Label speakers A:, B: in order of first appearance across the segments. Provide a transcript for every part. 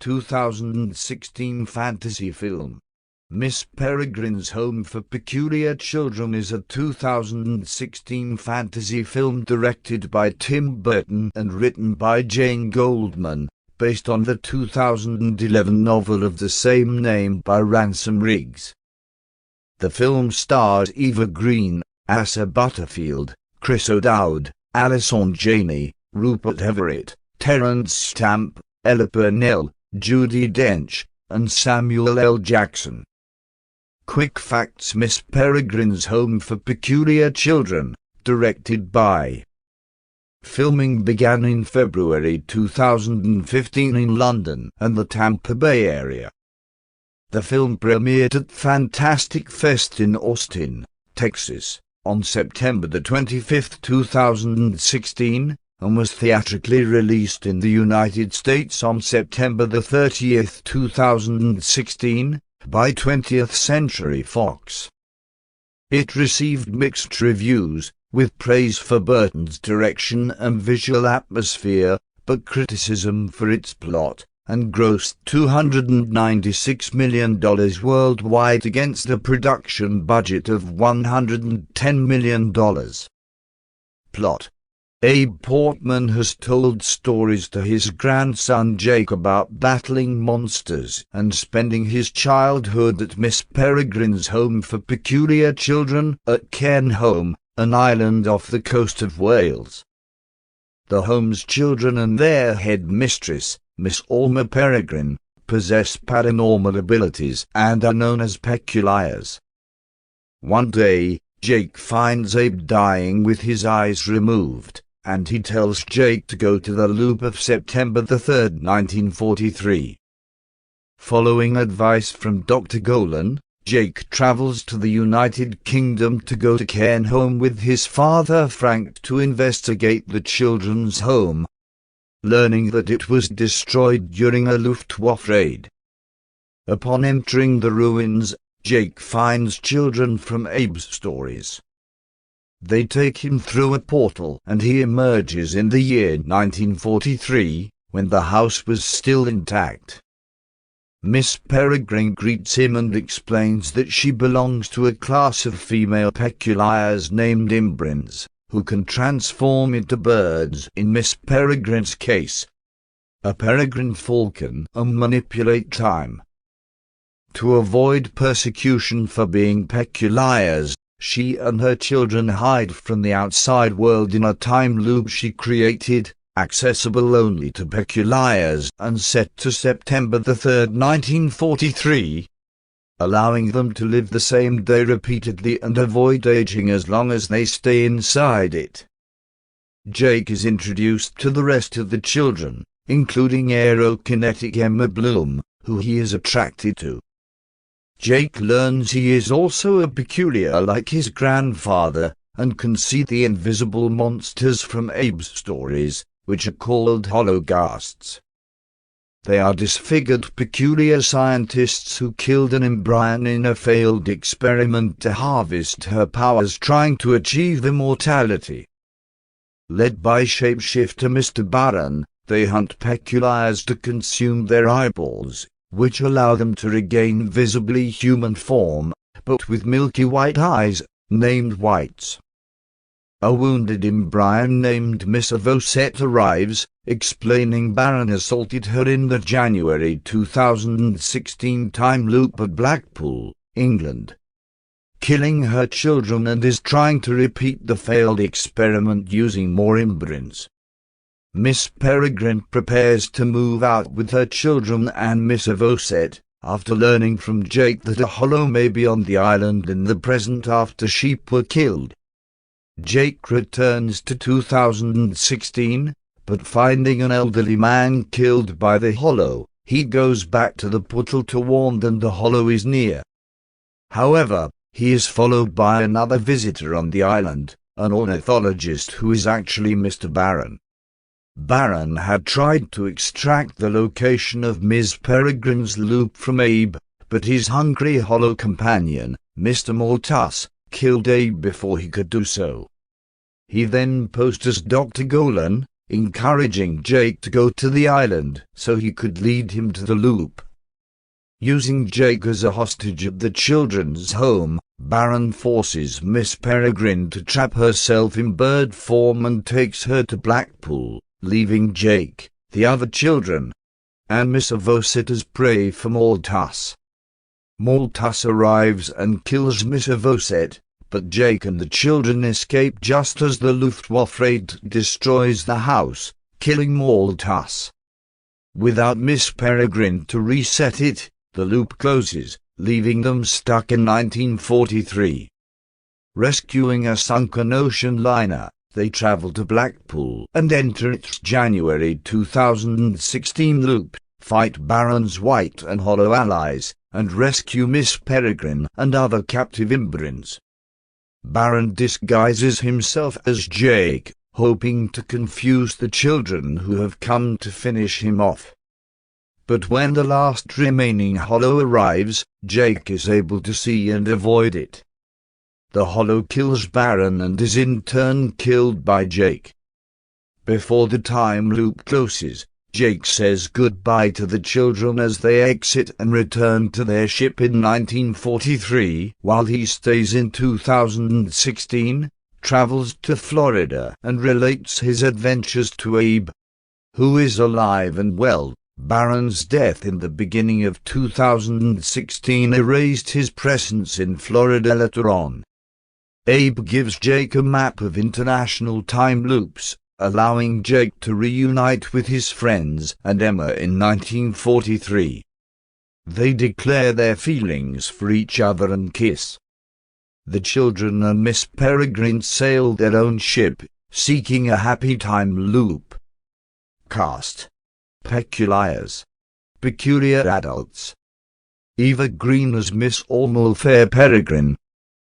A: 2016 fantasy film. Miss Peregrine's Home for Peculiar Children is a 2016 fantasy film directed by Tim Burton and written by Jane Goldman, based on the 2011 novel of the same name by Ransom Riggs. The film stars Eva Green, Asa Butterfield, Chris O'Dowd, Alison Janney, Rupert Everett, Terence Stamp, Ella Purnell, Judi Dench, and Samuel L. Jackson. Quick facts: Miss Peregrine's Home for Peculiar Children, directed by. Filming began in February 2015 in London and the Tampa Bay area. The film premiered at Fantastic Fest in Austin, Texas, on September 25, 2016, and was theatrically released in the United States on September 30, 2016, by 20th Century Fox. It received mixed reviews, with praise for Burton's direction and visual atmosphere, but criticism for its plot, and grossed $296 million worldwide against a production budget of $110 million. Plot: Abe Portman has told stories to his grandson Jake about battling monsters and spending his childhood at Miss Peregrine's Home for Peculiar Children at Cairn Home, an island off the coast of Wales. The home's children and their head mistress, Miss Alma Peregrine, possess paranormal abilities and are known as Peculiars. One day, Jake finds Abe dying with his eyes removed, and he tells Jake to go to the loop of September 3, 1943. Following advice from Dr. Golan, Jake travels to the United Kingdom to go to Cairn Home with his father Frank to investigate the children's home, learning that it was destroyed during a Luftwaffe raid. Upon entering the ruins, Jake finds children from Abe's stories. They take him through a portal and he emerges in the year 1943, when the house was still intact. Miss Peregrine greets him and explains that she belongs to a class of female Peculiars named Imbrins, who can transform into birds, in Miss Peregrine's case, a peregrine falcon, and manipulate time. To avoid persecution for being Peculiars, she and her children hide from the outside world in a time loop she created, accessible only to Peculiars, and set to September 3, 1943, allowing them to live the same day repeatedly and avoid aging as long as they stay inside it. Jake is introduced to the rest of the children, including aerokinetic Emma Bloom, who he is attracted to. Jake learns he is also a peculiar like his grandfather, and can see the invisible monsters from Abe's stories, which are called hologhasts. They are disfigured peculiar scientists who killed an embryon in a failed experiment to harvest her powers, trying to achieve immortality. Led by shapeshifter Mr. Barron, they hunt Peculiars to consume their eyeballs, which allow them to regain visibly human form, but with milky white eyes, named whites. A wounded embryon named Miss Avocet arrives, explaining Barron assaulted her in the January 2016 time loop at Blackpool, England, killing her children, and is trying to repeat the failed experiment using more Imbrins. Miss Peregrine prepares to move out with her children and Miss Avocet, after learning from Jake that a hollow may be on the island in the present after sheep were killed. Jake returns to 2016, but finding an elderly man killed by the hollow, he goes back to the portal to warn them the hollow is near. However, he is followed by another visitor on the island, an ornithologist who is actually Mr. Barron. Barron had tried to extract the location of Miss Peregrine's loop from Abe, but his hungry hollow companion, Mr. Mortus, killed Abe before he could do so. He then posed as Dr. Golan, encouraging Jake to go to the island so he could lead him to the loop. Using Jake as a hostage at the children's home, Baron forces Miss Peregrine to trap herself in bird form and takes her to Blackpool, leaving Jake, the other children, and Miss Avocet as prey for Malthus. Malthus arrives and kills Miss Avocet, but Jake and the children escape just as the Luftwaffe destroys the house, killing Malthus. Without Miss Peregrine to reset it, the loop closes, leaving them stuck in 1943. Rescuing a sunken ocean liner, they travel to Blackpool and enter its January 2016 loop, fight Barons White and Hollow allies, and rescue Miss Peregrine and other captive immigrants. Baron disguises himself as Jake, hoping to confuse the children who have come to finish him off. But when the last remaining Hollow arrives, Jake is able to see and avoid it. The Hollow kills Baron and is in turn killed by Jake. Before the time loop closes, Jake says goodbye to the children as they exit and return to their ship in 1943, while he stays in 2016, travels to Florida and relates his adventures to Abe, who is alive and well. Baron's death in the beginning of 2016 erased his presence in Florida later on. Abe gives Jake a map of international time loops, allowing Jake to reunite with his friends and Emma in 1943. They declare their feelings for each other and kiss. The children and Miss Peregrine sail their own ship, seeking a happy time loop. Cast: Peculiars. Peculiar adults. Eva Green as Miss Fair Peregrine,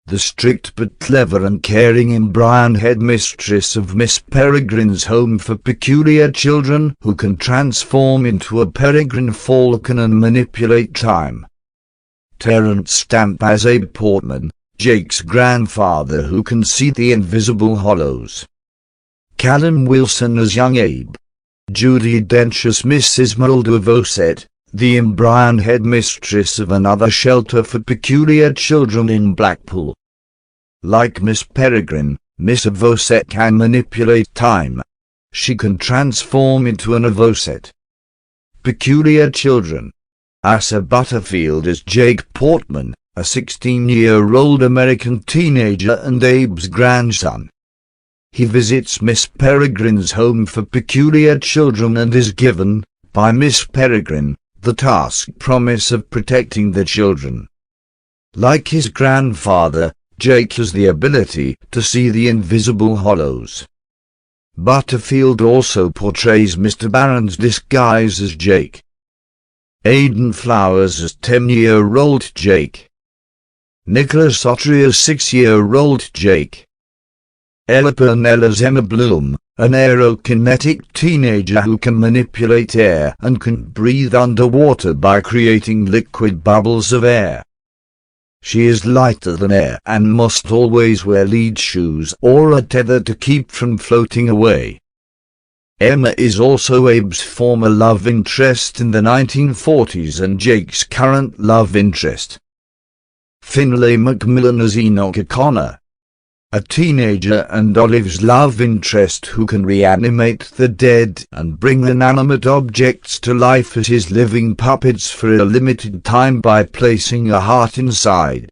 A: the strict but clever and caring Embryon headmistress of Miss Peregrine's home for peculiar children who can transform into a peregrine falcon and manipulate time. Terence Stamp as Abe Portman, Jake's grandfather who can see the invisible hollows. Callum Wilson as young Abe. Judi Dench as Mrs. Avocet, the Embryon headmistress of another shelter for peculiar children in Blackpool. Like Miss Peregrine, Miss Avocet can manipulate time. She can transform into an Avocet. Peculiar children. Asa Butterfield as Jake Portman, a 16-year-old American teenager and Abe's grandson. He visits Miss Peregrine's home for peculiar children and is given, by Miss Peregrine, the task promise of protecting the children. Like his grandfather, Jake has the ability to see the invisible hollows. Butterfield also portrays Mr. Baron's disguise as Jake. Aidan Flowers as 10-year-old Jake. Nicholas Autry as 6-year-old Jake. Ella Purnell as Emma Bloom, an aerokinetic teenager who can manipulate air and can breathe underwater by creating liquid bubbles of air. She is lighter than air and must always wear lead shoes or a tether to keep from floating away. Emma is also Abe's former love interest in the 1940s and Jake's current love interest. Finlay Macmillan as Enoch O'Connor, a teenager and Olive's love interest who can reanimate the dead and bring inanimate objects to life as his living puppets for a limited time by placing a heart inside.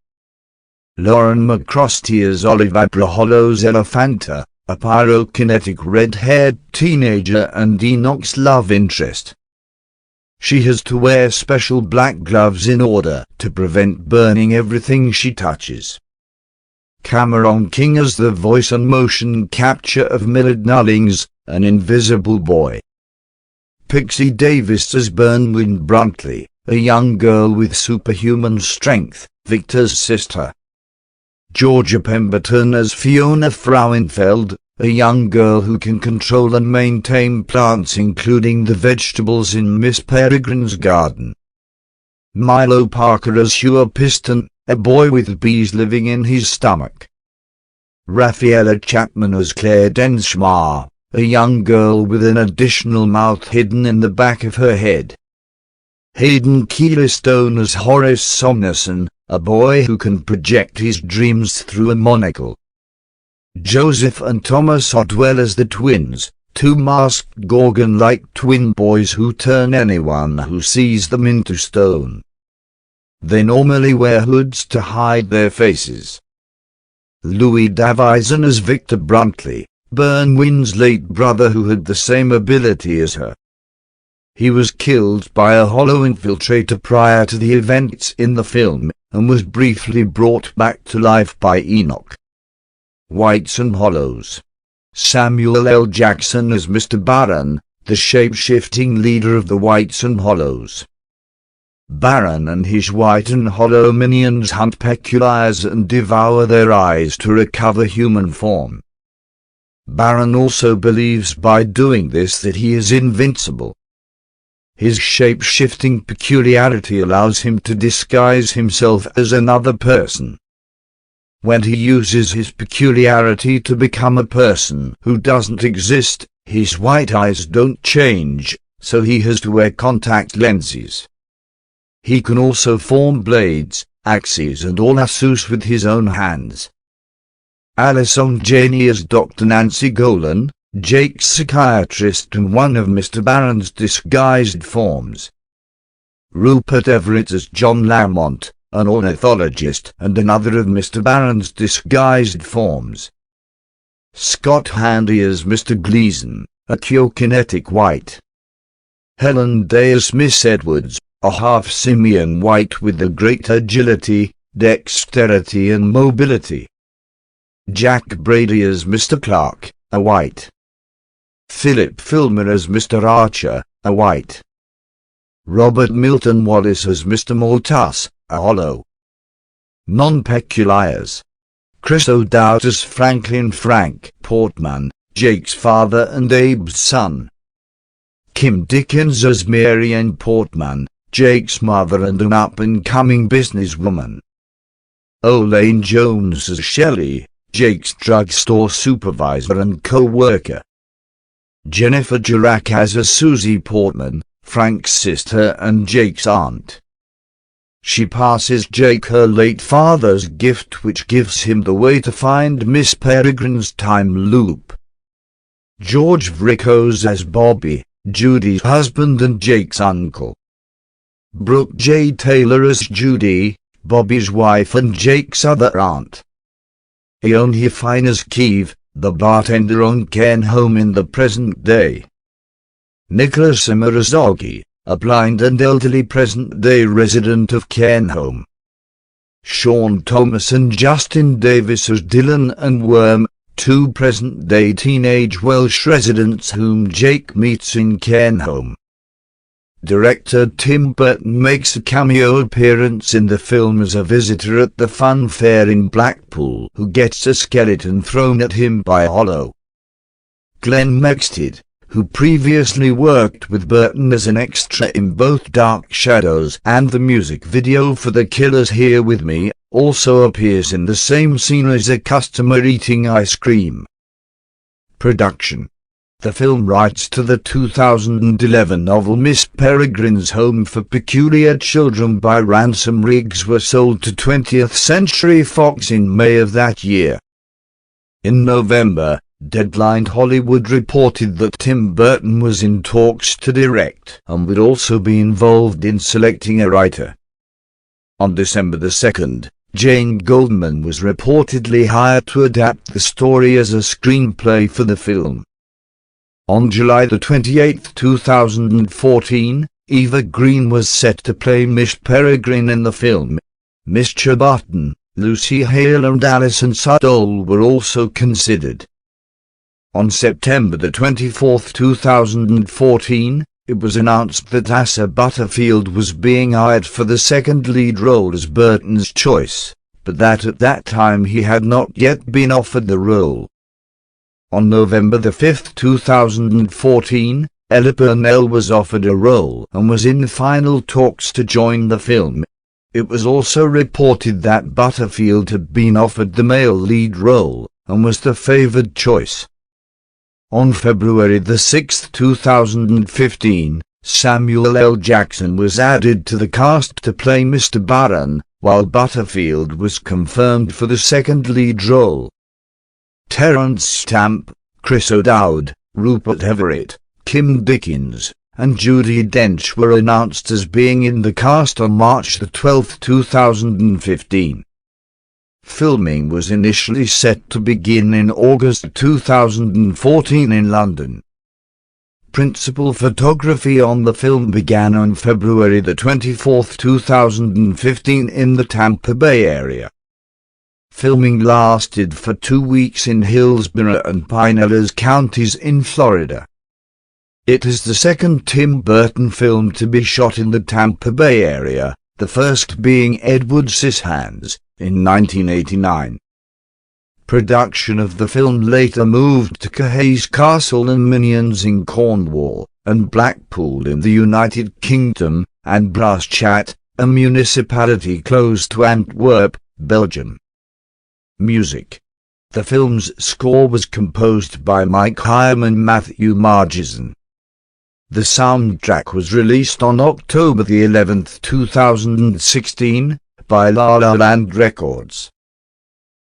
A: Lauren McCrosty as Olive Abrahollo's Elephanta, a pyrokinetic red-haired teenager and Enoch's love interest. She has to wear special black gloves in order to prevent burning everything she touches. Cameron King as the voice and motion capture of Millard Nullings, an invisible boy. Pixie Davis as Bernwyn Bruntley, a young girl with superhuman strength, Victor's sister. Georgia Pemberton as Fiona Frauenfeld, a young girl who can control and maintain plants including the vegetables in Miss Peregrine's garden. Milo Parker as Hugh Piston, a boy with bees living in his stomach. Raffaella Chapman as Claire Densmore, a young girl with an additional mouth hidden in the back of her head. Hayden Keylestone as Horace Somnerson, a boy who can project his dreams through a monocle. Joseph and Thomas Odwell as the twins, two masked Gorgon-like twin boys who turn anyone who sees them into stone. They normally wear hoods to hide their faces. Louis Davison as Victor Bruntley, Bernwyn's late brother who had the same ability as her. He was killed by a Hollow infiltrator prior to the events in the film, and was briefly brought back to life by Enoch. Whites and Hollows. Samuel L. Jackson as Mr. Barron, the shape-shifting leader of the Whites and Hollows. Barron and his White and Hollow minions hunt peculiars and devour their eyes to recover human form. Barron also believes by doing this that he is invincible. His shape-shifting peculiarity allows him to disguise himself as another person. When he uses his peculiarity to become a person who doesn't exist, his white eyes don't change, so he has to wear contact lenses. He can also form blades, axes and all lassos with his own hands. Alison Janney as Dr. Nancy Golan, Jake's psychiatrist and one of Mr. Barron's disguised forms. Rupert Everett as John Lamont, an ornithologist and another of Mr. Barron's disguised forms. Scott Handy as Mr. Gleason, a kyrokinetic white. Helen Day as Miss Edwards, a half-simian white with a great agility, dexterity and mobility. Jack Brady as Mr. Clark, a white. Philip Filmer as Mr. Archer, a white. Robert Milton Wallace as Mr. Maltus, a hollow. Non-peculiars. Chris O'Dowd as Franklin Frank Portman, Jake's father and Abe's son. Kim Dickens as Mary Ann Portman, Jake's mother and an up-and-coming businesswoman. Olaine Jones as Shelley, Jake's drugstore supervisor and co-worker. Jennifer Jurack as Susie Portman, Frank's sister and Jake's aunt. She passes Jake her late father's gift which gives him the way to find Miss Peregrine's time loop. George Vrickos as Bobby, Judy's husband and Jake's uncle. Brooke J. Taylor as Judy, Bobby's wife and Jake's other aunt. Eoin Fine as Keeve, the bartender on Cairn Home in the present day. Nicholas Simmer as Oggy, a blind and elderly present-day resident of Cairn Home. Sean Thomas and Justin Davis as Dylan and Worm, two present-day teenage Welsh residents whom Jake meets in Cairn Home. Director Tim Burton makes a cameo appearance in the film as a visitor at the fun fair in Blackpool who gets a skeleton thrown at him by a hollow. Glenn Mexted, who previously worked with Burton as an extra in both Dark Shadows and the music video for The Killer's Here With Me, also appears in the same scene as a customer eating ice cream. Production. The film rights to the 2011 novel Miss Peregrine's Home for Peculiar Children by Ransom Riggs were sold to 20th Century Fox in May of that year. In November, Deadline Hollywood reported that Tim Burton was in talks to direct and would also be involved in selecting a writer. On December 2nd, Jane Goldman was reportedly hired to adapt the story as a screenplay for the film. On July 28, 2014, Eva Green was set to play Miss Peregrine in the film. Mischa Barton, Lucy Hale and Alison Sudol were also considered. On September 24, 2014, it was announced that Asa Butterfield was being hired for the second lead role as Burton's choice, but that at that time he had not yet been offered the role. On November 5, 2014, Ella Purnell was offered a role and was in final talks to join the film. It was also reported that Butterfield had been offered the male lead role and was the favored choice. On February 6, 2015, Samuel L. Jackson was added to the cast to play Mr. Barron, while Butterfield was confirmed for the second lead role. Terence Stamp, Chris O'Dowd, Rupert Everett, Kim Dickens, and Judi Dench were announced as being in the cast on March 12, 2015. Filming was initially set to begin in August 2014 in London. Principal photography on the film began on February 24, 2015 in the Tampa Bay area. Filming lasted for 2 weeks in Hillsborough and Pinellas counties in Florida. It is the second Tim Burton film to be shot in the Tampa Bay area, the first being Edward Scissorhands in 1989. Production of the film later moved to Cahay's Castle and Minions in Cornwall, and Blackpool in the United Kingdom, and Braschaat, a municipality close to Antwerp, Belgium. Music. The film's score was composed by Mike Hyam and Matthew Margeson. The soundtrack was released on October 11, 2016, by La La Land Records.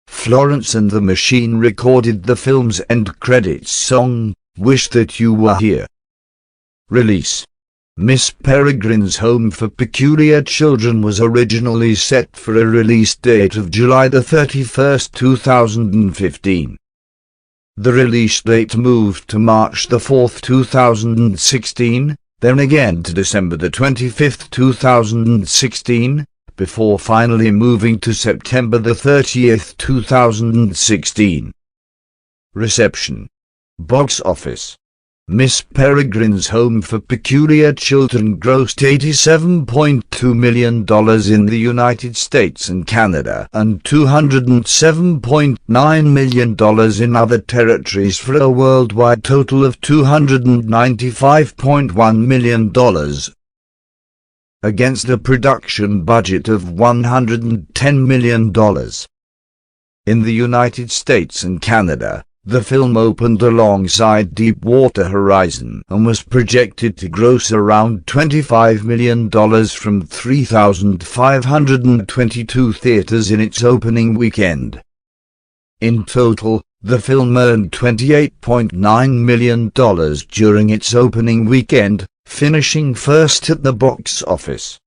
A: Florence and the Machine recorded the film's end credits song, Wish That You Were Here. Release. Miss Peregrine's Home for Peculiar Children was originally set for a release date of July 31, 2015. The release date moved to March 4, 2016, then again to December 25, 2016, before finally moving to September 30, 2016. Reception. Box office. Miss Peregrine's Home for Peculiar Children grossed $87.2 million in the United States and Canada and $207.9 million in other territories for a worldwide total of $295.1 million. Against a production budget of $110 million. In the United States and Canada, the film opened alongside Deepwater Horizon and was projected to gross around $25 million from 3,522 theaters in its opening weekend. In total, the film earned $28.9 million during its opening weekend, finishing first at the box office.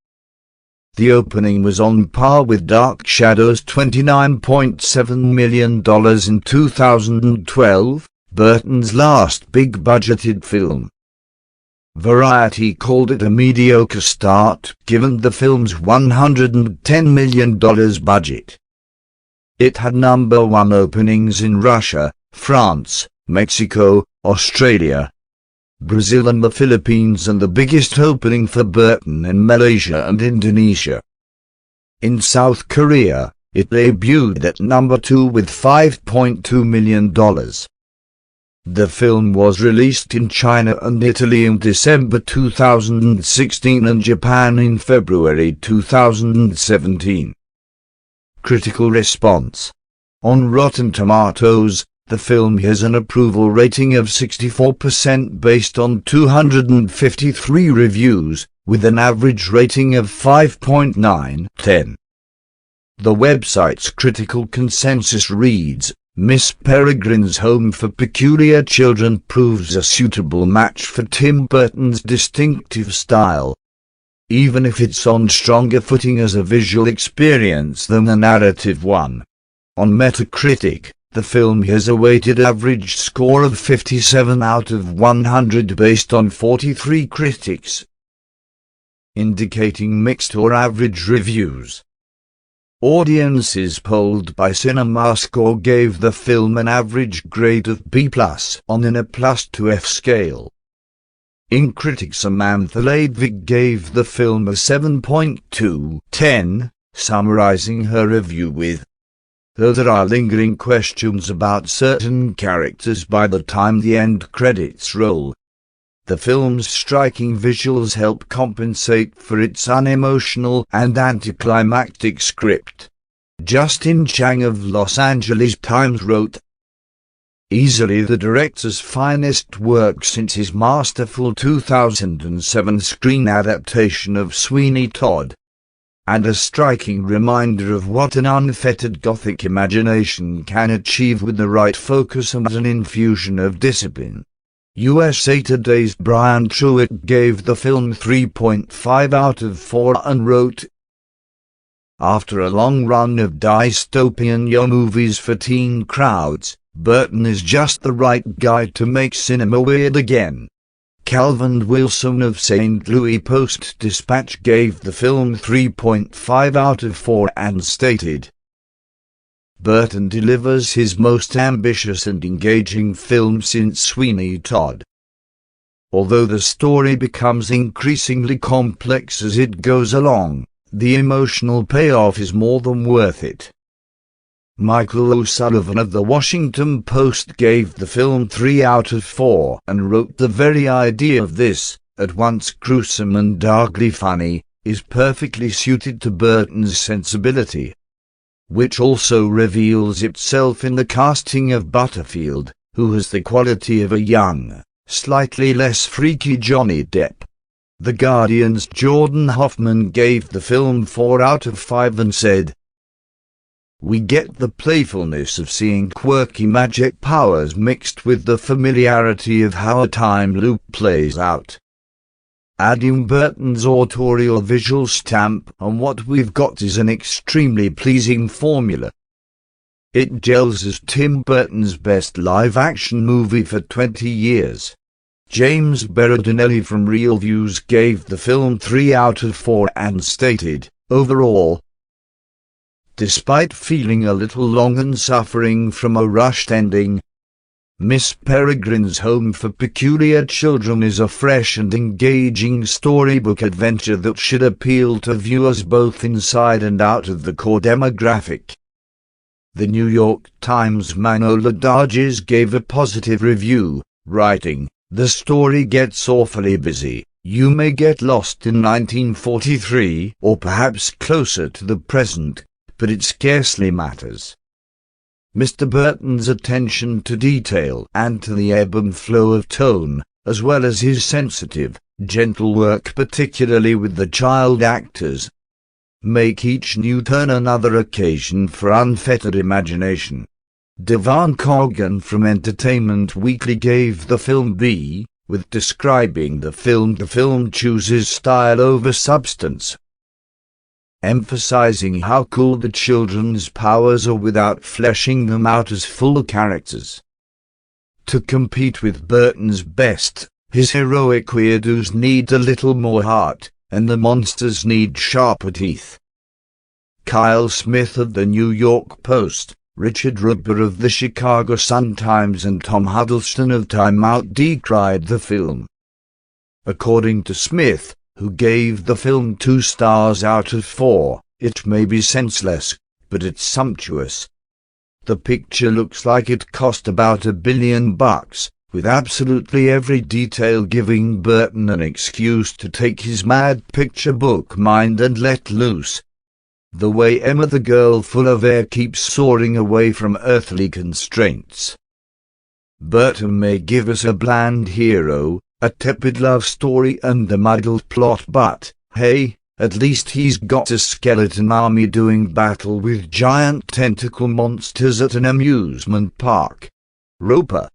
A: The opening was on par with Dark Shadow's $29.7 million in 2012, Burton's last big-budgeted film. Variety called it a mediocre start, given the film's $110 million budget. It had #1 openings in Russia, France, Mexico, Australia, Brazil and the Philippines, and the biggest opening for Burton in Malaysia and Indonesia. In South Korea, it debuted at #2 with $5.2 million. The film was released in China and Italy in December 2016 and Japan in February 2017. Critical response. On Rotten Tomatoes, the film has an approval rating of 64% based on 253 reviews, with an average rating of 5.9/10. The website's critical consensus reads, Miss Peregrine's Home for Peculiar Children proves a suitable match for Tim Burton's distinctive style, even if it's on stronger footing as a visual experience than the narrative one. On Metacritic, the film has a weighted average score of 57 out of 100 based on 43 critics, indicating mixed or average reviews. Audiences polled by CinemaScore gave the film an average grade of B+ on an A+ to F scale. In critics, Samantha Ladvig gave the film a 7.2/10, summarizing her review with, "Though there are lingering questions about certain characters by the time the end credits roll, the film's striking visuals help compensate for its unemotional and anticlimactic script." Justin Chang of Los Angeles Times wrote, easily the director's finest work since his masterful 2007 screen adaptation of Sweeney Todd, and a striking reminder of what an unfettered Gothic imagination can achieve with the right focus and an infusion of discipline. USA Today's Brian Truitt gave the film 3.5 out of 4 and wrote, "After a long run of dystopian young movies for teen crowds, Burton is just the right guy to make cinema weird again." Calvin Wilson of St. Louis Post-Dispatch gave the film 3.5 out of 4 and stated, "Burton delivers his most ambitious and engaging film since Sweeney Todd. Although the story becomes increasingly complex as it goes along, the emotional payoff is more than worth it." Michael O'Sullivan of The Washington Post gave the film 3 out of 4 and wrote, "The very idea of this, at once gruesome and darkly funny, is perfectly suited to Burton's sensibility, which also reveals itself in the casting of Butterfield, who has the quality of a young, slightly less freaky Johnny Depp." The Guardian's Jordan Hoffman gave the film 4 out of 5 and said, "We get the playfulness of seeing quirky magic powers mixed with the familiarity of how a time loop plays out, adding Burton's autorial visual stamp, and what we've got is an extremely pleasing formula. It gels as Tim Burton's best live-action movie for 20 years. James Berardinelli from Real Views gave the film 3 out of 4 and stated, "Overall, despite feeling a little long and suffering from a rushed ending, Miss Peregrine's Home for Peculiar Children is a fresh and engaging storybook adventure that should appeal to viewers both inside and out of the core demographic." The New York Times' Manola Dargis gave a positive review, writing, "The story gets awfully busy. You may get lost in 1943 or perhaps closer to the present, but it scarcely matters. Mr. Burton's attention to detail and to the ebb and flow of tone, as well as his sensitive, gentle work particularly with the child actors, make each new turn another occasion for unfettered imagination." Devon Corrigan from Entertainment Weekly gave the film B, with describing the film chooses style over substance, emphasizing how cool the children's powers are without fleshing them out as full characters. To compete with Burton's best, his heroic weirdos need a little more heart, and the monsters need sharper teeth. Kyle Smith of the New York Post, Richard Rubber of the Chicago Sun-Times and Tom Huddleston of Time Out decried the film. According to Smith, who gave the film 2 stars out of 4, it may be senseless, but it's sumptuous. The picture looks like it cost about $1 billion, with absolutely every detail giving Burton an excuse to take his mad picture book mind and let loose. The way Emma the girl full of air keeps soaring away from earthly constraints. Burton may give us a bland hero, a tepid love story and a muddled plot, but, hey, at least he's got a skeleton army doing battle with giant tentacle monsters at an amusement park. Roper,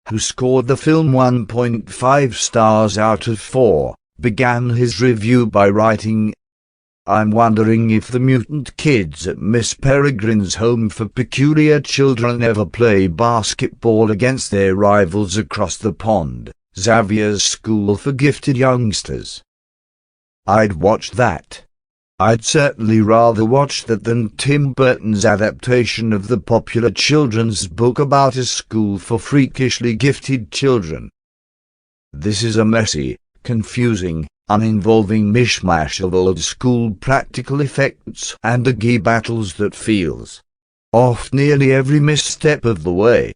A: who scored the film 1.5 stars out of 4, began his review by writing, "I'm wondering if the mutant kids at Miss Peregrine's Home for Peculiar Children ever play basketball against their rivals across the pond, Xavier's School for Gifted Youngsters. I'd watch that. I'd certainly rather watch that than Tim Burton's adaptation of the popular children's book about a school for freakishly gifted children. This is a messy, confusing, uninvolving mishmash of old-school practical effects and aggy battles that feels off nearly every misstep of the way."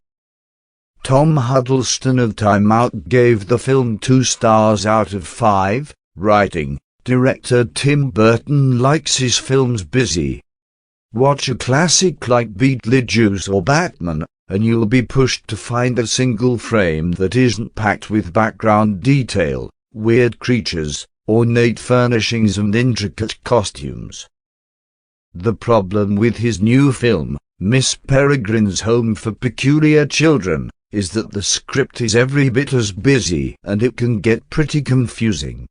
A: Tom Huddleston of Time Out gave the film 2 stars out of 5, writing, "Director Tim Burton likes his films busy. Watch a classic like Beetlejuice or Batman, and you'll be pushed to find a single frame that isn't packed with background detail, weird creatures, ornate furnishings and intricate costumes. The problem with his new film, Miss Peregrine's Home for Peculiar Children, is that the script is every bit as busy and it can get pretty confusing.